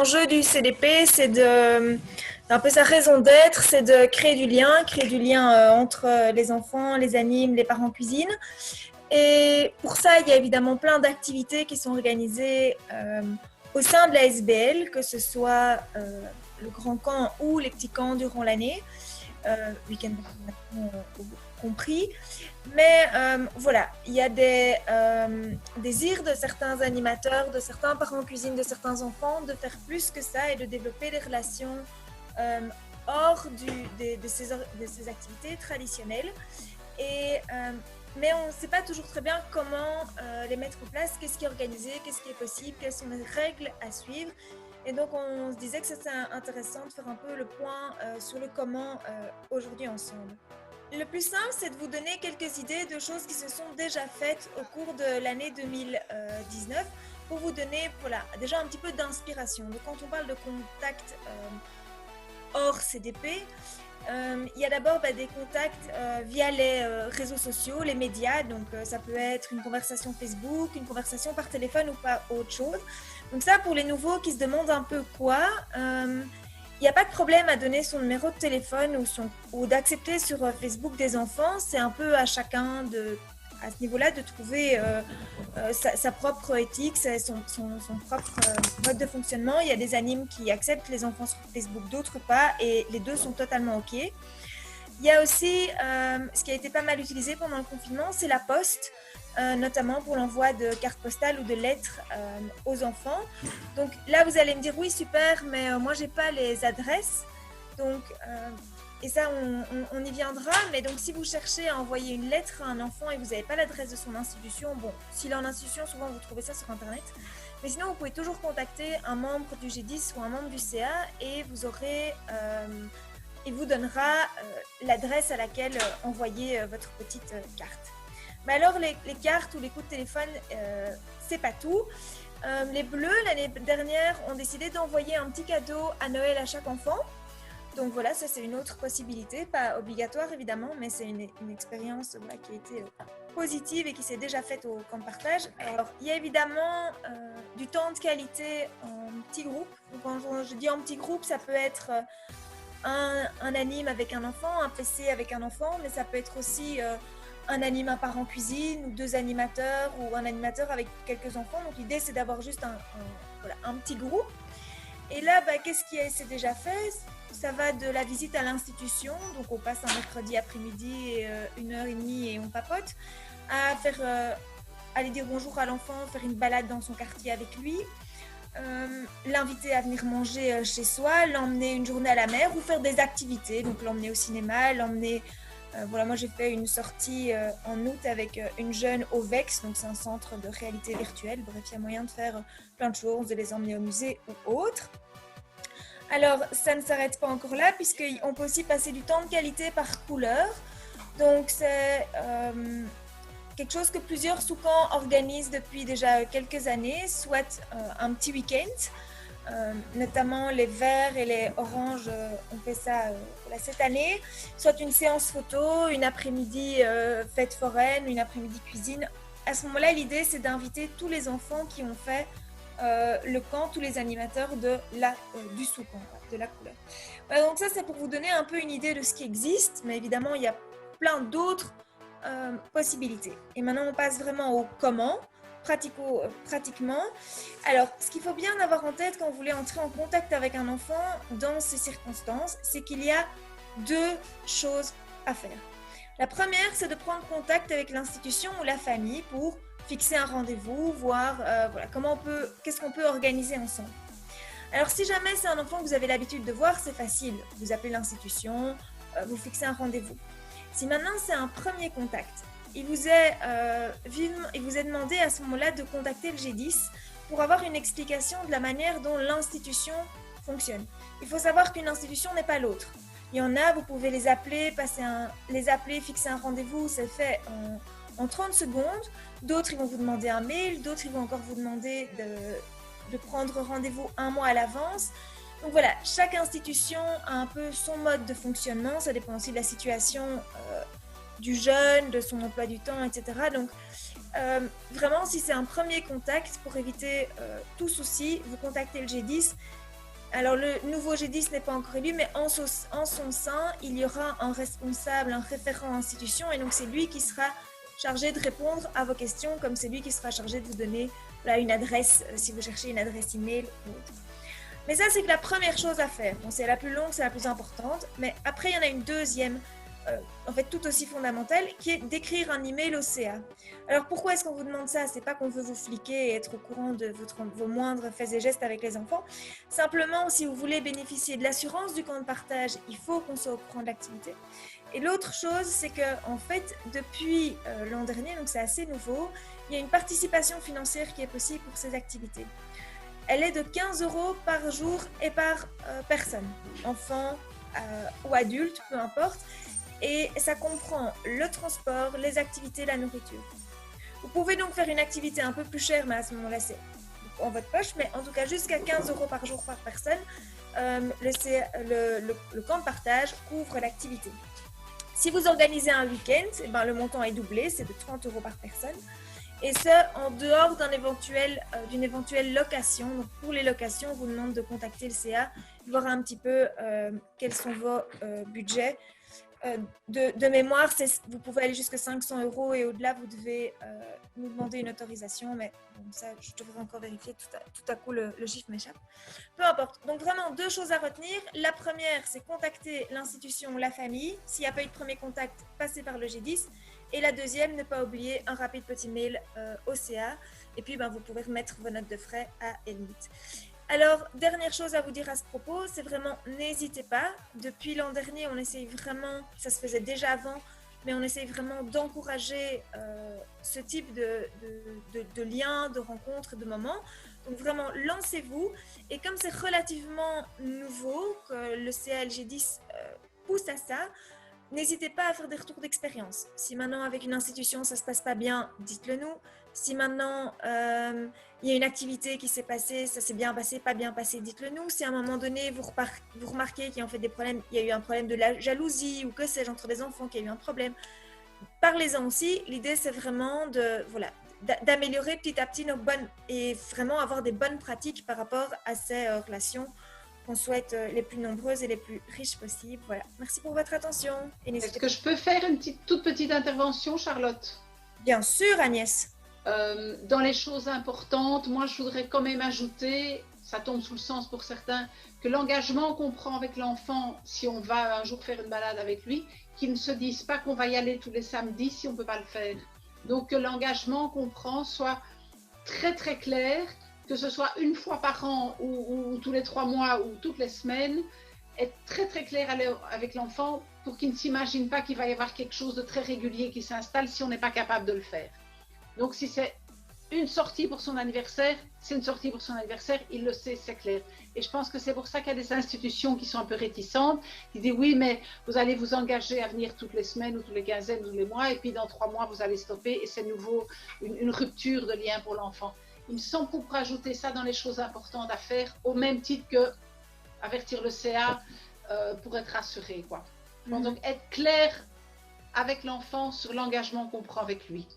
l'enjeu du CDP, un peu sa raison d'être, c'est de créer du lien entre les enfants, les animes, les parents cuisinent. Et pour ça, il y a évidemment plein d'activités qui sont organisées au sein de la SBL, que ce soit le grand camp ou les petits camps durant l'année, week-end compris. Mais voilà, il y a des désirs de certains animateurs, de certains parents cuisine, de certains enfants de faire plus que ça et de développer des relations hors de ces activités traditionnelles. Mais on ne sait pas toujours très bien comment les mettre en place, qu'est-ce qui est organisé, qu'est-ce qui est possible, quelles sont les règles à suivre. Et donc on se disait que c'était intéressant de faire un peu le point sur le comment aujourd'hui ensemble. Le plus simple, c'est de vous donner quelques idées de choses qui se sont déjà faites au cours de l'année 2019 pour vous donner déjà un petit peu d'inspiration. Donc quand on parle de contact hors CDP, il y a d'abord des contacts via les réseaux sociaux, les médias. Donc ça peut être une conversation Facebook, une conversation par téléphone ou pas autre chose. Donc ça, pour les nouveaux qui se demandent un peu quoi, il n'y a pas de problème à donner son numéro de téléphone ou d'accepter sur Facebook des enfants. C'est un peu à chacun à ce niveau-là de trouver sa propre éthique, son propre mode de fonctionnement. Il y a des animes qui acceptent les enfants sur Facebook, d'autres pas, et les deux sont totalement OK. Il y a aussi ce qui a été pas mal utilisé pendant le confinement, c'est la poste, notamment pour l'envoi de cartes postales ou de lettres aux enfants. Donc là, vous allez me dire, oui, super, mais moi, j'ai pas les adresses. Donc, et ça, on y viendra. Mais donc, si vous cherchez à envoyer une lettre à un enfant et vous n'avez pas l'adresse de son institution, bon, s'il est en institution, souvent, vous trouvez ça sur Internet. Mais sinon, vous pouvez toujours contacter un membre du G10 ou un membre du CA et vous aurez... il vous donnera l'adresse à laquelle envoyer votre petite carte. Mais alors, les cartes ou les coups de téléphone, c'est pas tout. Les Bleus, l'année dernière, ont décidé d'envoyer un petit cadeau à Noël à chaque enfant. Donc voilà, ça c'est une autre possibilité, pas obligatoire évidemment, mais c'est une expérience qui a été positive et qui s'est déjà faite au camp de partage. Alors, il y a évidemment du temps de qualité en petit groupe. Donc, quand je dis en petit groupe, ça peut être un anime avec un enfant, un PC avec un enfant, mais ça peut être aussi un anime, un parent cuisine, ou deux animateurs, ou un animateur avec quelques enfants. Donc l'idée, c'est d'avoir juste un petit groupe. Et là, qu'est-ce qui s'est déjà fait? Ça va de la visite à l'institution, donc on passe un mercredi après-midi, 1h30 et on papote, à aller dire bonjour à l'enfant, faire une balade dans son quartier avec lui, l'inviter à venir manger chez soi, l'emmener une journée à la mer ou faire des activités, donc l'emmener au cinéma, l'emmener... moi j'ai fait une sortie en août avec une jeune au VEX, donc c'est un centre de réalité virtuelle. Bref, il y a moyen de faire plein de choses, de les emmener au musée ou autre. Alors, ça ne s'arrête pas encore là, puisqu'on peut aussi passer du temps de qualité par couleur. Donc, c'est quelque chose que plusieurs sous-camps organisent depuis déjà quelques années, soit un petit week-end. Notamment les verts et les oranges ont fait ça cette année, soit une séance photo, une après-midi fête foraine, une après-midi cuisine. À ce moment-là, l'idée, c'est d'inviter tous les enfants qui ont fait le camp, tous les animateurs du sous-camp, de la couleur. Voilà, donc ça, c'est pour vous donner un peu une idée de ce qui existe, mais évidemment, il y a plein d'autres possibilités. Et maintenant, on passe vraiment au comment, pratiquement. Alors, ce qu'il faut bien avoir en tête quand vous voulez entrer en contact avec un enfant dans ces circonstances, c'est qu'il y a deux choses à faire. La première, c'est de prendre contact avec l'institution ou la famille pour fixer un rendez-vous, voir qu'est-ce qu'on peut organiser ensemble. Alors, si jamais c'est un enfant que vous avez l'habitude de voir, c'est facile. Vous appelez l'institution, vous fixez un rendez-vous. Si maintenant c'est un premier contact, il vous est demandé à ce moment-là de contacter le G10 pour avoir une explication de la manière dont l'institution fonctionne. Il faut savoir qu'une institution n'est pas l'autre. Il y en a, vous pouvez les appeler, fixer un rendez-vous, c'est fait en 30 secondes. D'autres, ils vont vous demander un mail, d'autres, ils vont encore vous demander de prendre rendez-vous un mois à l'avance. Donc voilà, chaque institution a un peu son mode de fonctionnement, ça dépend aussi de la situation du jeune, de son emploi du temps, etc. Donc vraiment, si c'est un premier contact, pour éviter tout souci, vous contactez le G10 Alors, le nouveau G10 n'est pas encore élu, mais en son sein, il y aura un responsable, un référent institution, et donc c'est lui qui sera chargé de répondre à vos questions, comme c'est lui qui sera chargé de vous donner là, une adresse, si vous cherchez une adresse email ou autre. Mais ça, c'est que la première chose à faire. Bon, c'est la plus longue, c'est la plus importante, mais après, il y en a une deuxième, en fait tout aussi fondamentale, qui est d'écrire un email au CA. Alors pourquoi est-ce qu'on vous demande ça? C'est pas qu'on veut vous fliquer et être au courant de vos moindres faits et gestes avec les enfants. Simplement, si vous voulez bénéficier de l'assurance du camp de partage, il faut qu'on soit au courant de l'activité. Et l'autre chose, c'est que en fait, depuis l'an dernier, donc c'est assez nouveau, il y a une participation financière qui est possible pour ces activités. Elle est de 15 € par jour et par personne, enfant ou adulte, peu importe. Et ça comprend le transport, les activités, la nourriture. Vous pouvez donc faire une activité un peu plus chère, mais à ce moment-là, c'est en votre poche, mais en tout cas jusqu'à 15 € par jour par personne, le camp de partage couvre l'activité. Si vous organisez un week-end, eh ben, le montant est doublé, c'est de 30 € par personne. Et ce, en dehors d'une éventuelle location. Donc, pour les locations, on vous demande de contacter le CA, voir un petit peu quels sont vos budgets. De mémoire, vous pouvez aller jusqu'à 500 € et au-delà, vous devez nous demander une autorisation. Mais bon, ça, je devrais encore vérifier. Tout à coup, le chiffre m'échappe. Peu importe. Donc, vraiment, deux choses à retenir. La première, c'est contacter l'institution, la famille. S'il n'y a pas eu de premier contact, passez par le G10. Et la deuxième, ne pas oublier un rapide petit mail au CA. Et puis, vous pouvez remettre vos notes de frais à Elmit. Alors, dernière chose à vous dire à ce propos, c'est vraiment, n'hésitez pas. Depuis l'an dernier, on essaye vraiment, ça se faisait déjà avant, mais on essaye vraiment d'encourager ce type de liens, de rencontres, de moments. Donc vraiment, lancez-vous. Et comme c'est relativement nouveau, que le CALG10 pousse à ça, n'hésitez pas à faire des retours d'expérience. Si maintenant, avec une institution, ça ne se passe pas bien, dites-le nous. Si maintenant, il y a une activité qui s'est passée, ça s'est bien passé, pas bien passé, dites-le nous. Si à un moment donné, vous remarquez qu'il y a en fait des problèmes, il y a eu un problème de la jalousie ou que sais-je entre les enfants, qu'il y a eu un problème, parlez-en aussi. L'idée, c'est vraiment d'améliorer petit à petit nos bonnes et vraiment avoir des bonnes pratiques par rapport à ces relations qu'on souhaite les plus nombreuses et les plus riches possibles. Voilà. Merci pour votre attention. Est-ce que je peux faire une toute petite intervention, Charlotte? Bien sûr, Agnès. Dans les choses importantes, moi je voudrais quand même ajouter, ça tombe sous le sens pour certains, que l'engagement qu'on prend avec l'enfant, si on va un jour faire une balade avec lui, qu'il ne se dise pas qu'on va y aller tous les samedis si on ne peut pas le faire. Donc que l'engagement qu'on prend soit très très clair, que ce soit une fois par an ou tous les 3 mois ou toutes les semaines, être très très clair avec l'enfant pour qu'il ne s'imagine pas qu'il va y avoir quelque chose de très régulier qui s'installe si on n'est pas capable de le faire. Donc si c'est une sortie pour son anniversaire, c'est une sortie pour son anniversaire, il le sait, c'est clair. Et je pense que c'est pour ça qu'il y a des institutions qui sont un peu réticentes, qui disent oui, mais vous allez vous engager à venir toutes les semaines ou tous les quinzaines ou tous les mois, et puis dans 3 mois, vous allez stopper, et c'est nouveau une rupture de lien pour l'enfant. Il me semble qu'on pourrait ajouter ça dans les choses importantes à faire, au même titre que avertir le CA pour être rassuré, quoi. Bon, donc être clair avec l'enfant sur l'engagement qu'on prend avec lui.